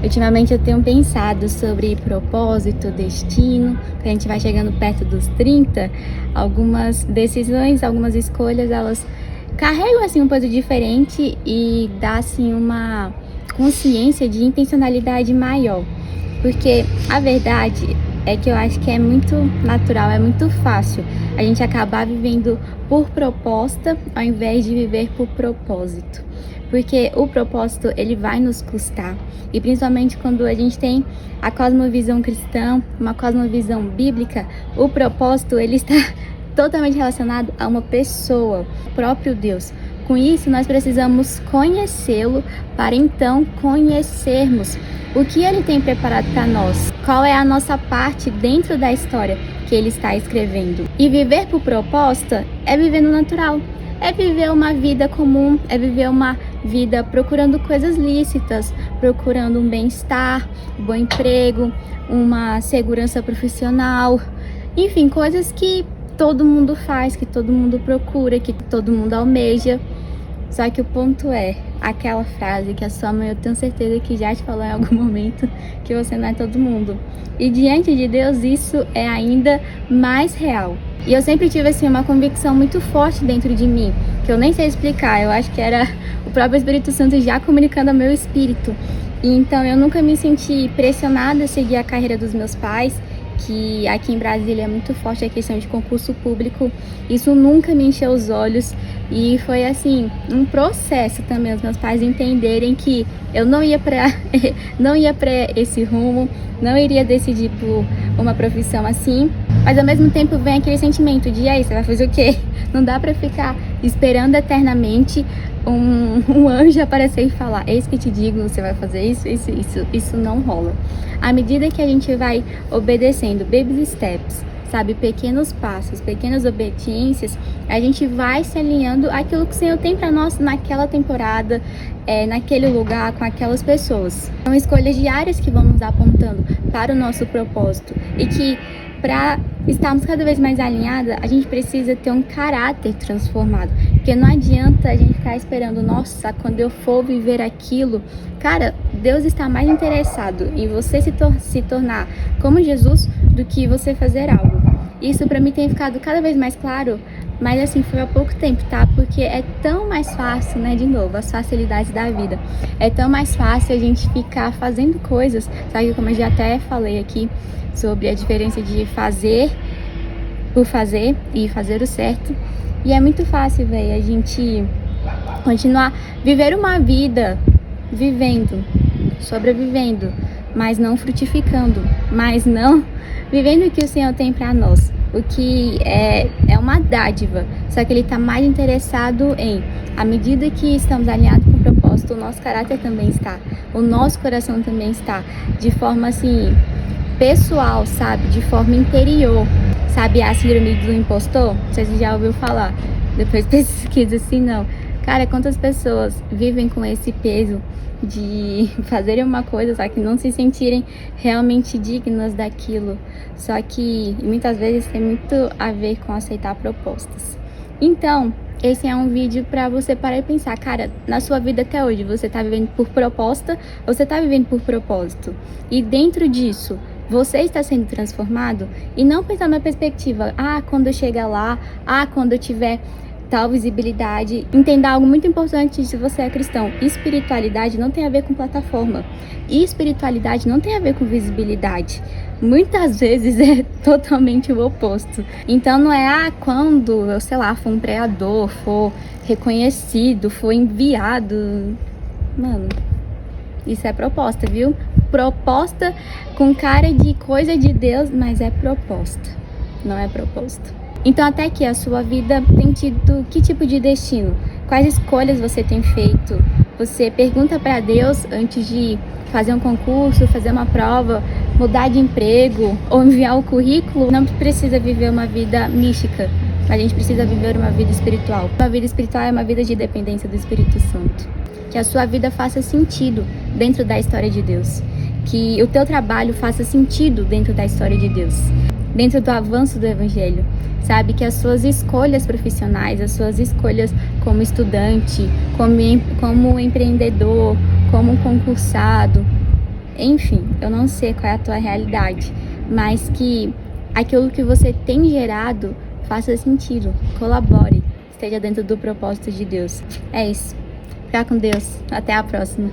Ultimamente eu tenho pensado sobre propósito, destino, que a gente vai chegando perto dos 30, algumas decisões, algumas escolhas, elas carregam assim um peso diferente e dá assim uma consciência de intencionalidade maior. Porque a verdade é que eu acho que é muito natural, é muito fácil a gente acabar vivendo por proposta ao invés de viver por propósito. Porque o propósito, ele vai nos custar. E principalmente quando a gente tem a cosmovisão cristã, uma cosmovisão bíblica, o propósito, ele está totalmente relacionado a uma pessoa, o próprio Deus. Com isso, nós precisamos conhecê-lo para então conhecermos o que ele tem preparado para nós, qual é a nossa parte dentro da história que ele está escrevendo. E viver por proposta é viver no natural, é viver uma vida comum, é viver uma vida procurando coisas lícitas, procurando um bem-estar, um bom emprego, uma segurança profissional, enfim, coisas que todo mundo faz, que todo mundo procura, que todo mundo almeja. Só que o ponto é aquela frase que a sua mãe, eu tenho certeza que já te falou em algum momento, que você não é todo mundo. E diante de Deus isso é ainda mais real. E eu sempre tive assim uma convicção muito forte dentro de mim, que eu nem sei explicar, eu acho que era o próprio Espírito Santo já comunicando ao meu espírito. E então eu nunca me senti pressionada a seguir a carreira dos meus pais, que aqui em Brasília é muito forte a questão de concurso público. Isso nunca me encheu os olhos e foi assim um processo também os meus pais entenderem que eu não ia para esse rumo, não iria decidir por uma profissão assim, mas ao mesmo tempo vem aquele sentimento de aí, você vai fazer o quê? Não dá para ficar esperando eternamente um anjo aparecer e falar, eis que te digo, você vai fazer isso não rola. À medida que a gente vai obedecendo, baby steps, sabe, pequenos passos, pequenas obediências, a gente vai se alinhando àquilo que o Senhor tem para nós naquela temporada, naquele lugar, com aquelas pessoas. São escolhas diárias que vão nos apontando para o nosso propósito e que para estarmos cada vez mais alinhadas, a gente precisa ter um caráter transformado. Porque não adianta a gente ficar esperando, nossa, quando eu for viver aquilo. Cara, Deus está mais interessado em você se tornar como Jesus do que você fazer algo. Isso pra mim tem ficado cada vez mais claro, mas assim, foi há pouco tempo, tá? Porque é tão mais fácil, né, de novo, as facilidades da vida. É tão mais fácil a gente ficar fazendo coisas, sabe? Como eu já até falei aqui, sobre a diferença de fazer por fazer e fazer o certo. E é muito fácil, velho, a gente continuar, viver uma vida, vivendo, sobrevivendo, mas não frutificando, mas não vivendo o que o Senhor tem para nós. O que é uma dádiva, só que Ele está mais interessado em, à medida que estamos alinhados com o propósito, o nosso caráter também está, o nosso coração também está, de forma assim, pessoal, sabe? De forma interior, sabe? A síndrome do impostor, não sei se você já ouviu falar, depois pesquisa assim, não. Cara, quantas pessoas vivem com esse peso de fazerem uma coisa, só que não se sentirem realmente dignas daquilo. Só que muitas vezes tem muito a ver com aceitar propostas. Então, esse é um vídeo para você parar e pensar, cara, na sua vida até hoje, você tá vivendo por proposta ou você tá vivendo por propósito? E dentro disso, você está sendo transformado? E não pensar na perspectiva, quando eu chegar lá, quando eu tiver tal visibilidade. Entenda algo muito importante se você é cristão. Espiritualidade não tem a ver com plataforma. E espiritualidade não tem a ver com visibilidade. Muitas vezes é totalmente o oposto. Então não é quando eu, sei lá, for um pregador, for reconhecido, for enviado. Mano, isso é proposta, viu? Proposta com cara de coisa de Deus, mas é proposta, não é propósito. Então até aqui a sua vida tem tido que tipo de destino? Quais escolhas você tem feito? Você pergunta para Deus antes de fazer um concurso, fazer uma prova, mudar de emprego ou enviar o currículo? Não precisa viver uma vida mística, a gente precisa viver uma vida espiritual. Uma vida espiritual é uma vida de dependência do Espírito Santo. Que a sua vida faça sentido dentro da história de Deus. Que o teu trabalho faça sentido dentro da história de Deus. Dentro do avanço do Evangelho. Sabe, que as suas escolhas profissionais, as suas escolhas como estudante, como empreendedor, como concursado, Enfim, eu não sei qual é a tua realidade, mas que aquilo que você tem gerado faça sentido, colabore, esteja dentro do propósito de Deus. É isso. Fica com Deus. Até a próxima.